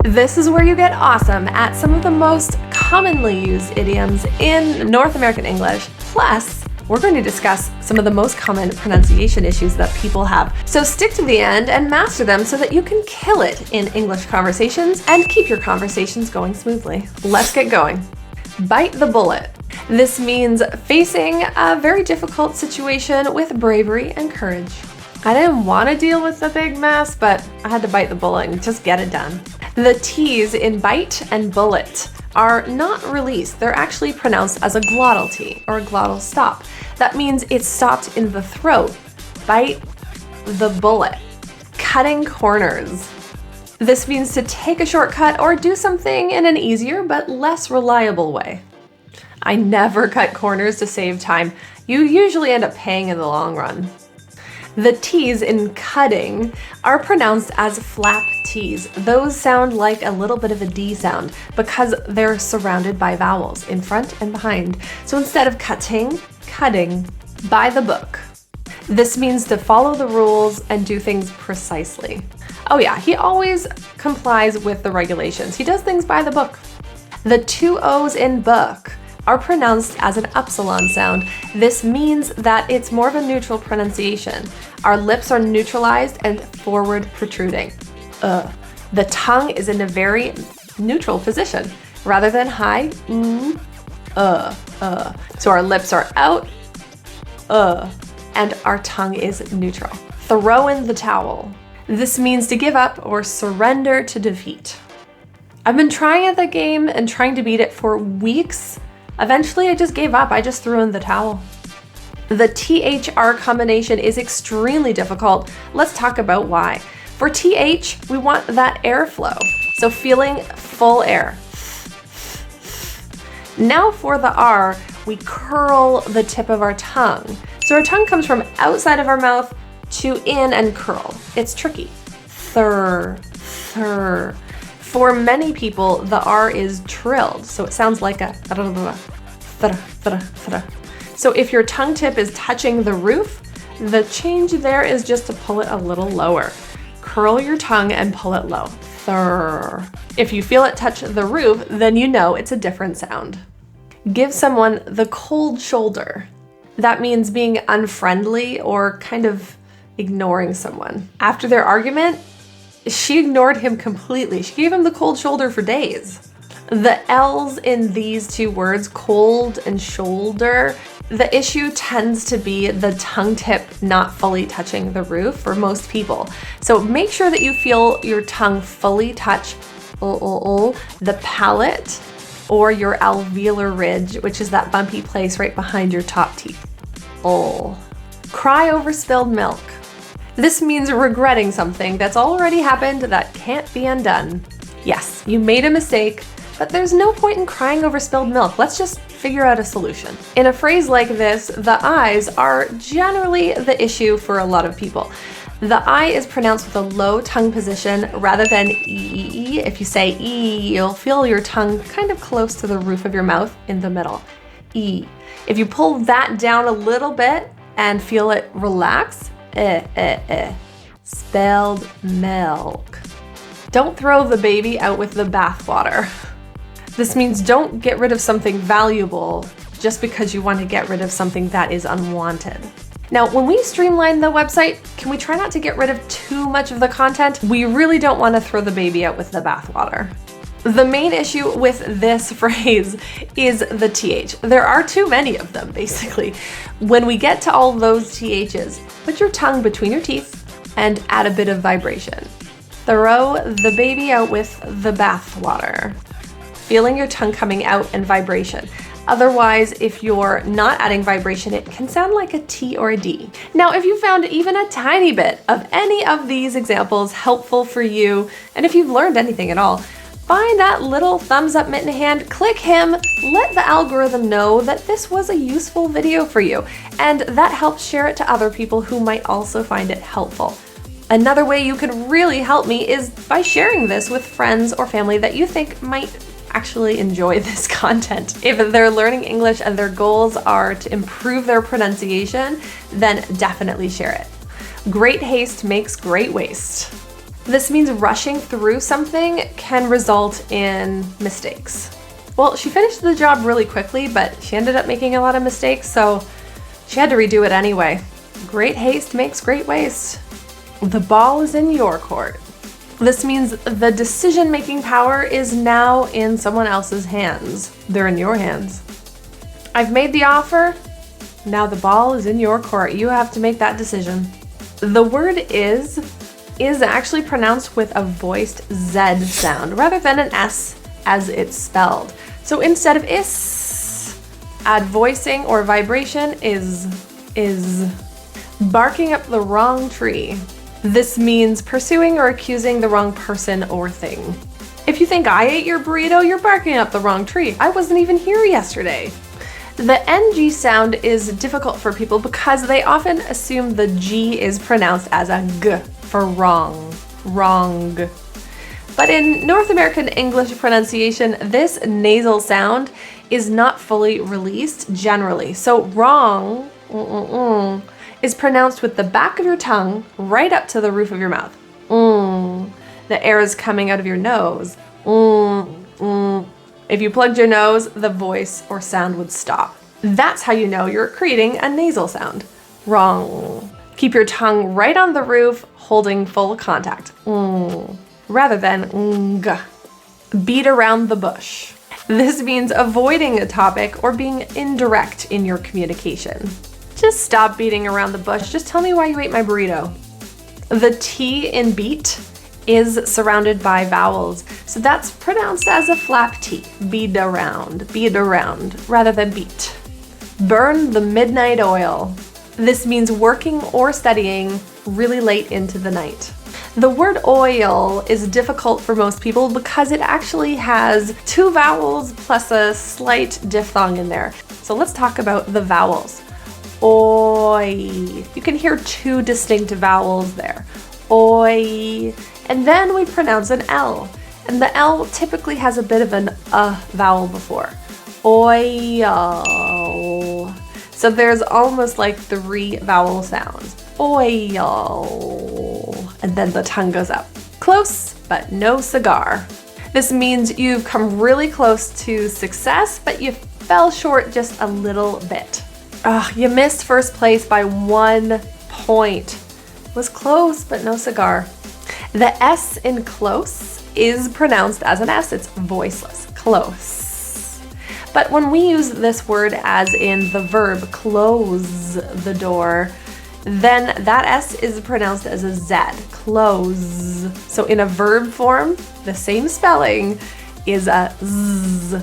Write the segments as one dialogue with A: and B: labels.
A: This is where you get awesome at some of the most commonly used idioms in North American English. Plus, we're going to discuss some of the most common pronunciation issues that people have. So stick to the end and master them so that you can kill it in English conversations and keep your conversations going smoothly. Let's get going. Bite the bullet. This means facing a very difficult situation with bravery and courage. I didn't want to deal with the big mess, but I had to bite the bullet and just get it done. The T's in bite and bullet are not released. They're actually pronounced as a glottal T or a glottal stop. That means it's stopped in the throat. Bite the bullet. Cutting corners. This means to take a shortcut or do something in an easier but less reliable way. I never cut corners to save time. You usually end up paying in the long run. The T's in cutting are pronounced as flap T's. Those sound like a little bit of a D sound because they're surrounded by vowels in front and behind. So instead of cutting, cutting. By the book. This means to follow the rules and do things precisely. Oh yeah, he always complies with the regulations. He does things by the book. The two O's in book are pronounced as an upsilon sound. This means that it's more of a neutral pronunciation. Our lips are neutralized and forward protruding. The tongue is in a very neutral position. Rather than high, So our lips are out, and our tongue is neutral. Throw in the towel. This means to give up or surrender to defeat. I've been trying at the game and trying to beat it for weeks. Eventually, I just gave up. I just threw in the towel. The THR combination is extremely difficult. Let's talk about why. For TH, we want that airflow, so feeling full air. Now for the R, we curl the tip of our tongue. So our tongue comes from outside of our mouth to in and curl. It's tricky. Thur, thur. For many people, the R is trilled, so it sounds like a So if your tongue tip is touching the roof, the change there is just to pull it a little lower. Curl your tongue and pull it low. Thur. If you feel it touch the roof, then you know it's a different sound. Give someone the cold shoulder. That means being unfriendly or kind of ignoring someone. After their argument, she ignored him completely. She gave him the cold shoulder for days. The L's in these two words, cold and shoulder, the issue tends to be the tongue tip not fully touching the roof for most people. So make sure that you feel your tongue fully touch the palate or your alveolar ridge, which is that bumpy place right behind your top teeth. Cry over spilled milk. This means regretting something that's already happened that can't be undone. Yes, you made a mistake, but there's no point in crying over spilled milk. Let's just figure out a solution. In a phrase like this, the I's are generally the issue for a lot of people. The I is pronounced with a low tongue position rather than E. If you say E, you'll feel your tongue kind of close to the roof of your mouth in the middle. E. If you pull that down a little bit and feel it relax, Spelled milk. Don't throw the baby out with the bathwater. This means don't get rid of something valuable just because you want to get rid of something that is unwanted. Now, when we streamline the website, can we try not to get rid of too much of the content? We really don't want to throw the baby out with the bathwater. The main issue with this phrase is the TH. There are too many of them, basically. When we get to all those THs, put your tongue between your teeth and add a bit of vibration. Throw the baby out with the bathwater. Feeling your tongue coming out and vibration. Otherwise, if you're not adding vibration, it can sound like a T or a D. Now, if you found even a tiny bit of any of these examples helpful for you, and if you've learned anything at all, find that little thumbs up mitten hand, click him, let the algorithm know that this was a useful video for you, and that helps share it to other people who might also find it helpful. Another way you could really help me is by sharing this with friends or family that you think might actually enjoy this content. If they're learning English and their goals are to improve their pronunciation, then definitely share it. Great haste makes great waste. This means rushing through something can result in mistakes. Well, she finished the job really quickly, but she ended up making a lot of mistakes, so she had to redo it anyway. Great haste makes great waste. The ball is in your court. This means the decision-making power is now in someone else's hands. They're in your hands. I've made the offer. Now the ball is in your court. You have to make that decision. The word is actually pronounced with a voiced Z sound rather than an S as it's spelled. So instead of is, add voicing or vibration is. Barking up the wrong tree. This means pursuing or accusing the wrong person or thing. If you think I ate your burrito, you're barking up the wrong tree. I wasn't even here yesterday. The NG sound is difficult for people because they often assume the G is pronounced as a G for wrong. Wrong. But in North American English pronunciation, this nasal sound is not fully released generally. So wrong is pronounced with the back of your tongue right up to the roof of your mouth. The air is coming out of your nose. If you plugged your nose, the voice or sound would stop. That's how you know you're creating a nasal sound. Wrong. Keep your tongue right on the roof, holding full contact. Rather than g. Beat around the bush. This means avoiding a topic or being indirect in your communication. Just stop beating around the bush. Just tell me why you ate my burrito. The T in beat is surrounded by vowels, so that's pronounced as a flap T. Beat around, rather than beat. Burn the midnight oil. This means working or studying really late into the night. The word oil is difficult for most people because it actually has two vowels plus a slight diphthong in there. So let's talk about the vowels. Oi. You can hear two distinct vowels there. Oi. And then we pronounce an L. And the L typically has a bit of an vowel before. Oil. So there's almost like 3 vowel sounds. Oil. And then the tongue goes up. Close, but no cigar. This means you've come really close to success, but you fell short just a little bit. You missed first place by 1 point. Was close, but no cigar. The S in close is pronounced as an S. It's voiceless. Close. But when we use this word as in the verb close the door, then that S is pronounced as a Z. Close. So in a verb form, the same spelling is a Z.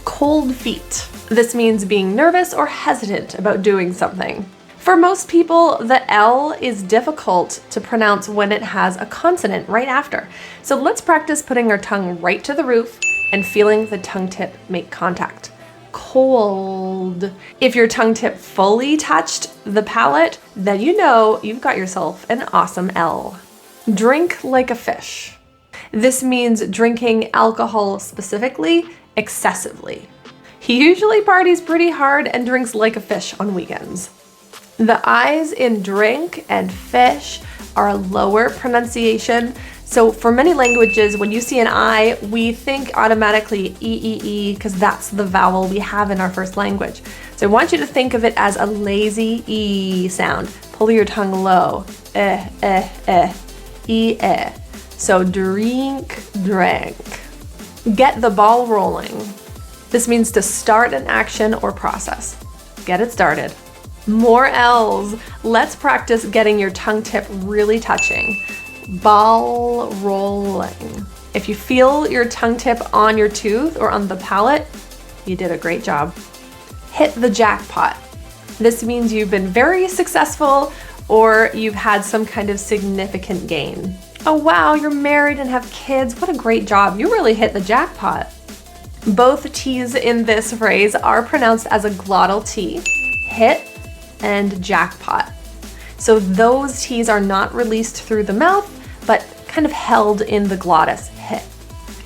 A: Cold feet. This means being nervous or hesitant about doing something. For most people, the L is difficult to pronounce when it has a consonant right after. So let's practice putting our tongue right to the roof and feeling the tongue tip make contact. Cold. If your tongue tip fully touched the palate, then you know you've got yourself an awesome L. Drink like a fish. This means drinking alcohol specifically, excessively. He usually parties pretty hard and drinks like a fish on weekends. The I's in drink and fish are a lower pronunciation. So for many languages, when you see an I, we think automatically E, because that's the vowel we have in our first language. So I want you to think of it as a lazy E sound. Pull your tongue low. E. So drink, drank. Get the ball rolling. This means to start an action or process. Get it started. More L's. Let's practice getting your tongue tip really touching. Ball rolling. If you feel your tongue tip on your tooth or on the palate, you did a great job. Hit the jackpot. This means you've been very successful or you've had some kind of significant gain. Oh wow, you're married and have kids. What a great job. You really hit the jackpot. Both T's in this phrase are pronounced as a glottal T, hit and jackpot. So those T's are not released through the mouth, but kind of held in the glottis, hit.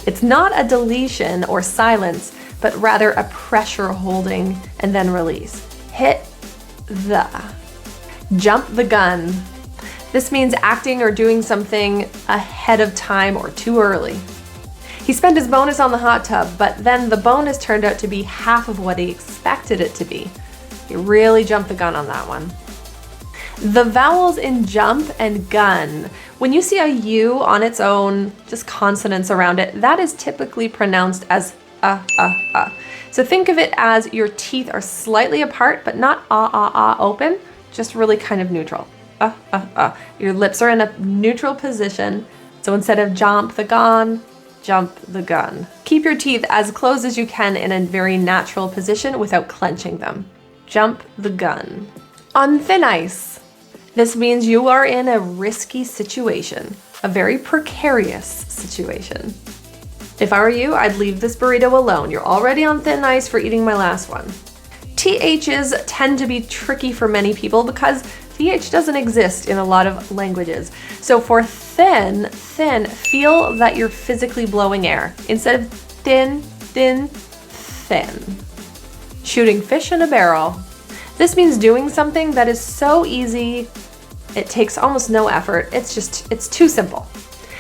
A: It's not a deletion or silence, but rather a pressure holding and then release. Hit the. Jump the gun. This means acting or doing something ahead of time or too early. He spent his bonus on the hot tub, but then the bonus turned out to be half of what he expected it to be. He really jumped the gun on that one. The vowels in jump and gun. When you see a U on its own, just consonants around it, that is typically pronounced as So think of it as your teeth are slightly apart, but not open, just really kind of neutral. Your lips are in a neutral position. So instead of jump the gun, jump the gun. Keep your teeth as closed as you can in a very natural position without clenching them. Jump the gun. On thin ice. This means you are in a risky situation, a very precarious situation. If I were you, I'd leave this burrito alone. You're already on thin ice for eating my last one. THs tend to be tricky for many people because TH doesn't exist in a lot of languages. So for thin, feel that you're physically blowing air. Instead of thin. Shooting fish in a barrel. This means doing something that is so easy, it takes almost no effort. It's too simple.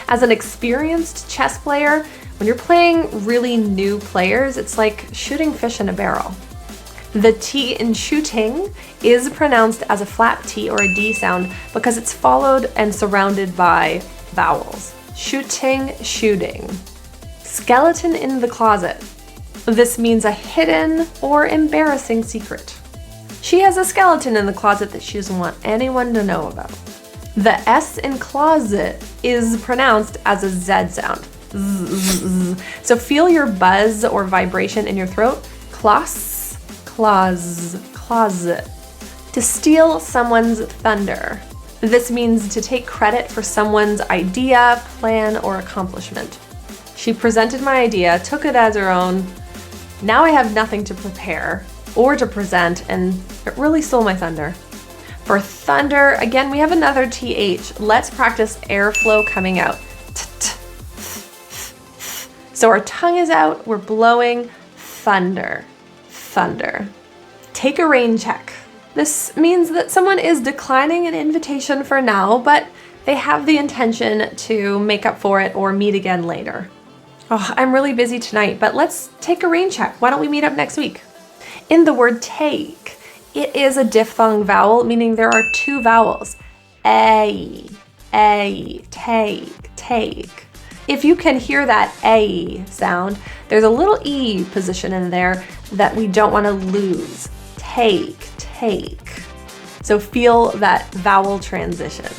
A: As an experienced chess player, when you're playing really new players, it's like shooting fish in a barrel. The T in shooting is pronounced as a flat T or a D sound because it's followed and surrounded by vowels. Shooting, shooting. Skeleton in the closet. This means a hidden or embarrassing secret. She has a skeleton in the closet that she doesn't want anyone to know about. The S in closet is pronounced as a Z sound. Z. So feel your buzz or vibration in your throat. Closet. To steal someone's thunder. This means to take credit for someone's idea, plan, or accomplishment. She presented my idea, took it as her own. Now I have nothing to prepare or to present, and it really stole my thunder. For thunder, again, we have another TH. Let's practice airflow coming out. So our tongue is out, we're blowing thunder. Take a rain check. This means that someone is declining an invitation for now, but they have the intention to make up for it or meet again later. Oh, I'm really busy tonight, but let's take a rain check. Why don't we meet up next week? In the word take, it is a diphthong vowel, meaning there are two vowels. A, take. If you can hear that A sound, there's a little E position in there that we don't want to lose. Take. So feel that vowel transition.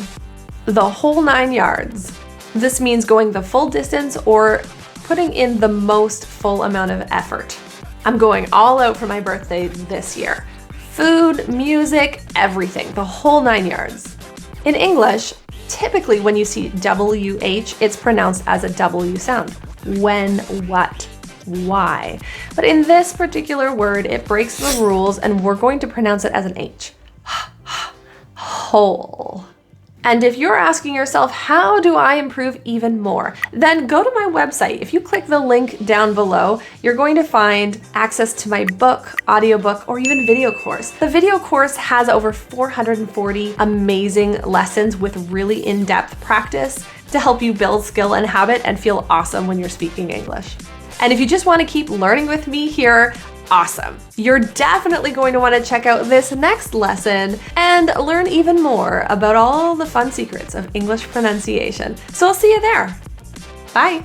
A: The whole 9 yards. This means going the full distance or putting in the most full amount of effort. I'm going all out for my birthday this year. Food, music, everything, the whole 9 yards. In English, typically when you see WH, it's pronounced as a W sound. When, what, why. But in this particular word, it breaks the rules and we're going to pronounce it as an H. Whole. And if you're asking yourself, how do I improve even more? Then go to my website. If you click the link down below, you're going to find access to my book, audiobook, or even video course. The video course has over 440 amazing lessons with really in-depth practice to help you build skill and habit and feel awesome when you're speaking English. And if you just want to keep learning with me here, awesome. You're definitely going to want to check out this next lesson and learn even more about all the fun secrets of English pronunciation. So I'll see you there. Bye.